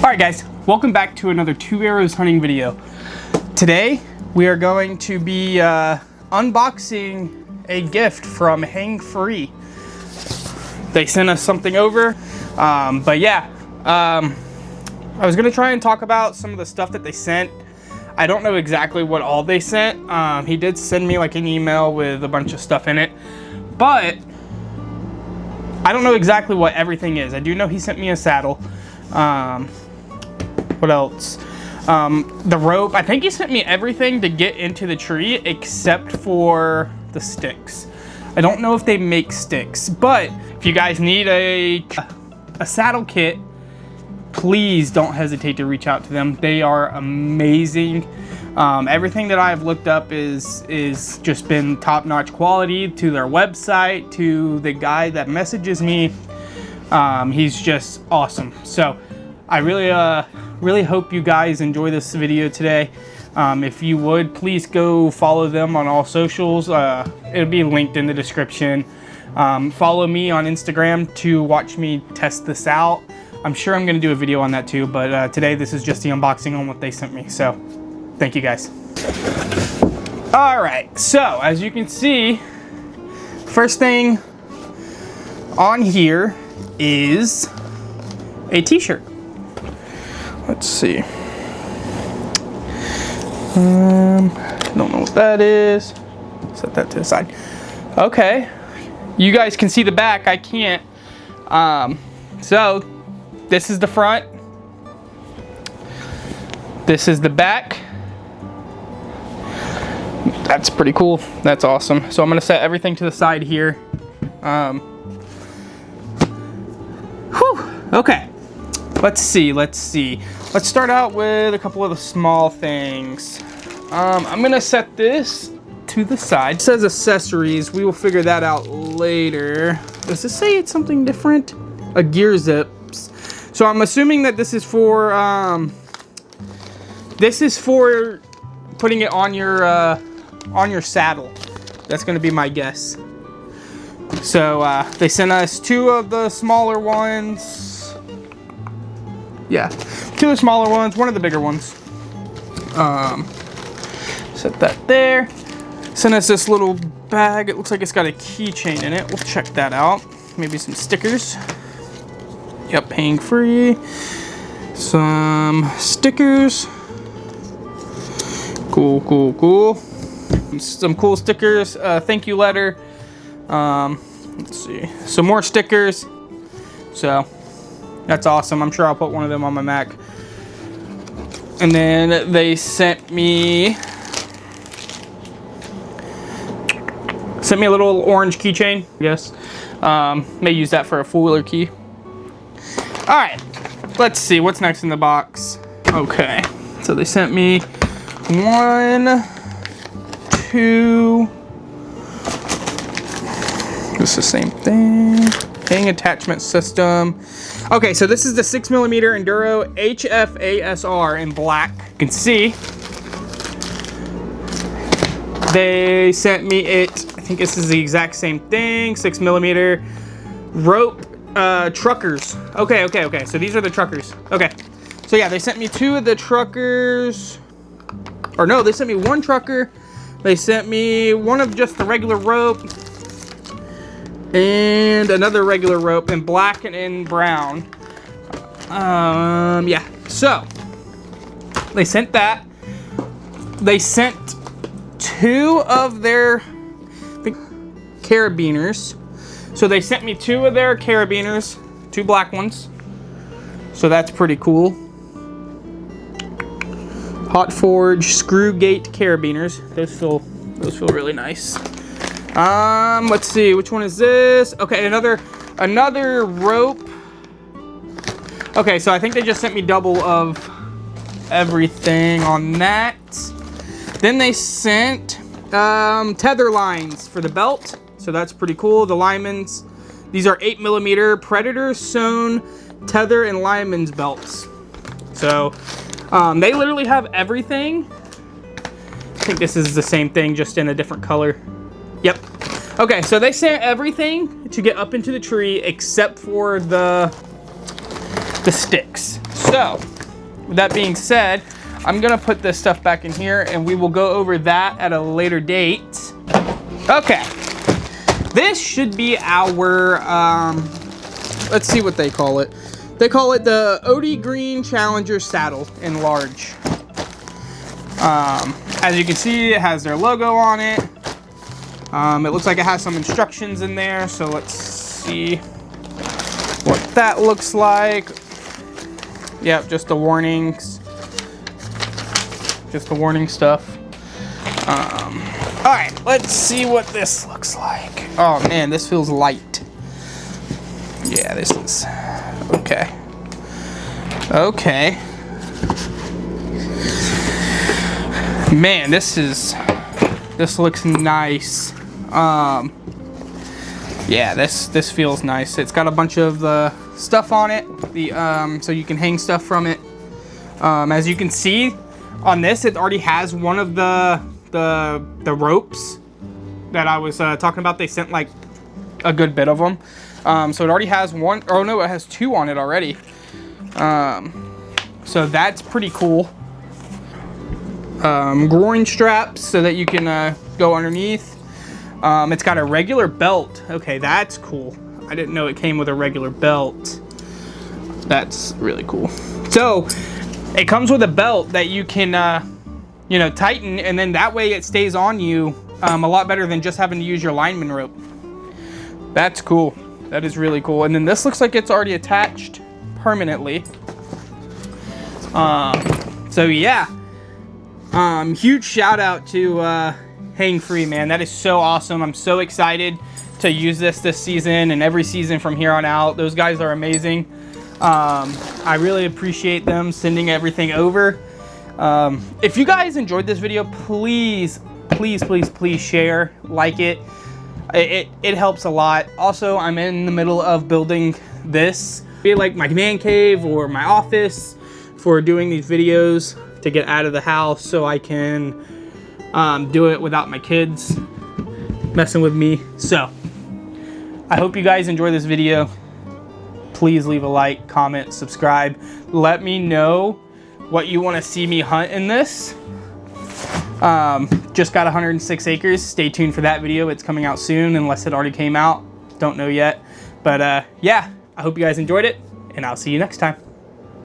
Alright guys, welcome back to another 2 Arrows hunting video. Today we are going to be unboxing a gift from HangFree. They sent us something over, but yeah, I was going to try and talk about some of the stuff that they sent. I don't know exactly what all they sent. He did send me like an email with a bunch of stuff in it, but I don't know exactly what everything is. I do know he sent me a saddle. What else? The rope. I think he sent me everything to get into the tree except for the sticks. I don't know if they make sticks, but if you guys need a saddle kit, please don't hesitate to reach out to them. They are amazing. Everything that I've looked up is just been top-notch quality, to their website, to the guy that messages me. He's just awesome. So I really hope you guys enjoy this video today. If you would, please go follow them on all socials. It'll be linked in the description. Follow me on Instagram to watch me test this out. I'm sure I'm going to do a video on that too, but today this is just the unboxing on what they sent me. So thank you guys. All right, so as you can see, first thing on here is a t-shirt. Let's see. Don't know what that is. Set that to the side. Okay. You guys can see the back. I can't. So this is the front. This is the back. That's pretty cool. That's awesome. So I'm gonna set everything to the side here. Okay. Let's see. Let's start out with a couple of the small things. I'm gonna set this to the side. It says accessories. We will figure that out later. Does this say it's something different? A gear zips. So I'm assuming that this is for putting it on your saddle. That's gonna be my guess. So they sent us 2 of the smaller ones. Yeah, 2 of the smaller ones, 1 of the bigger ones. Set that there. Sent us this little bag. It looks like it's got a keychain in it. We'll check that out. Maybe some stickers. Yep, HangFree. Some stickers. Cool. Some cool stickers. Thank you letter. Let's see. Some more stickers. So that's awesome. I'm sure I'll put one of them on my Mac. And then they sent me a little orange keychain. Yes. May use that for a 4-wheeler key. All right. Let's see what's next in the box. Okay. So they sent me 1, 2. It's the same thing. Hang attachment system. Okay, so this is the 6mm Enduro HFASR in black. You can see they sent me it. I think this is the exact same thing. 6mm rope truckers. Okay. So these are the truckers. Okay. So yeah, they sent me 2 of the truckers. Or no, they sent me 1 trucker. They sent me 1 of just the regular rope. And another regular rope in black and in brown. Yeah. So they sent that. They sent 2 of their carabiners. So they sent me 2 of their carabiners, 2 black ones. So that's pretty cool. Hot forge screw gate carabiners. Those feel really nice. Let's see, which one is this? Okay, another rope. Okay, so I think they just sent me double of everything on that. Then they sent tether lines for the belt. So that's pretty cool. The lineman's, these are 8mm Predator sewn tether and lineman's belts. So they literally have everything. I think this is the same thing, just in a different color. Yep. Okay, so they sent everything to get up into the tree except for the sticks. So with that being said, I'm gonna put this stuff back in here and we will go over that at a later date. Okay, this should be our, let's see what they call it. They call it the OD Green Challenger Saddle in large. As you can see, it has their logo on it. It looks like it has some instructions in there, so let's see what that looks like. Yep, just the warnings. Just the warning stuff. Alright, let's see what this looks like. Oh man, this feels light. Yeah, this is okay. Okay. Man, this looks nice. Yeah, this feels nice. It's got a bunch of the stuff on it, so you can hang stuff from it. As you can see on this, it already has one of the ropes that I was talking about. They sent like a good bit of them, so it already has one. Oh no, it has two on it already. So that's pretty cool. Groin straps so that you can go underneath. It's got a regular belt. Okay, that's cool. I didn't know it came with a regular belt. That's really cool. So it comes with a belt that you can you know, tighten, and then that way it stays on you a lot better than just having to use your lineman rope. That's cool. That is really cool. And then this looks like it's already attached permanently. So yeah, huge shout out to HangFree, man. That is so awesome. I'm so excited to use this season and every season from here on out. Those guys are amazing. I really appreciate them sending everything over. If you guys enjoyed this video, please share, like it. It helps a lot. Also, I'm in the middle of building this, be it like my man cave or my office, for doing these videos to get out of the house so I can do it without my kids messing with me. So I hope you guys enjoy this video. Please leave a like, comment, subscribe. Let me know what you want to see me hunt in this. Just got 106 acres. Stay tuned for that video. It's coming out soon, unless it already came out. Don't know yet. But yeah, I hope you guys enjoyed it, and I'll see you next time.